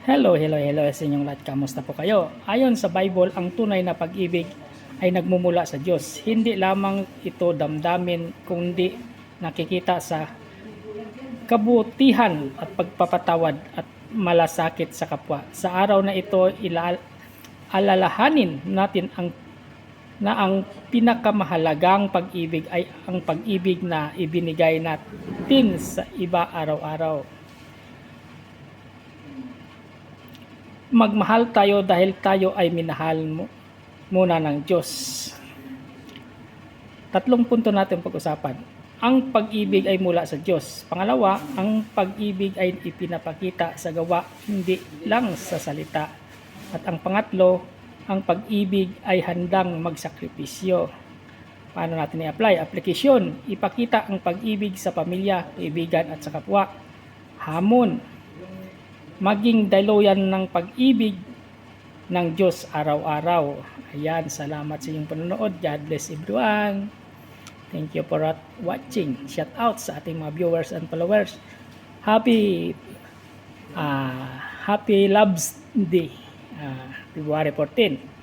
Hello sa inyong lahat. Kamusta po kayo? Ayon sa Bible, ang tunay na pag-ibig ay nagmumula sa Diyos. Hindi lamang ito damdamin, kundi nakikita sa kabutihan at pagpapatawad at malasakit sa kapwa. Sa araw na ito, alalahanin natin ang pinakamahalagang pag-ibig ay ang pag-ibig na ibinigay natin sa iba araw-araw. Magmahal tayo dahil tayo ay minahal muna ng Diyos. Tatlong punto natin pag-usapan. Ang pag-ibig ay mula sa Diyos. Pangalawa, ang pag-ibig ay ipinapakita sa gawa, hindi lang sa salita. At ang pangatlo, ang pag-ibig ay handang magsakripisyo. Paano natin i-apply? Aplikasyon, ipakita ang pag-ibig sa pamilya, kaibigan at sa kapwa. Hamon, maging daluyan ng pag-ibig ng Diyos araw-araw. Ayan, salamat sa inyong panonood. God bless everyone. Thank you for watching. Shout out sa ating mga viewers and followers. Happy Loves Day, February 14.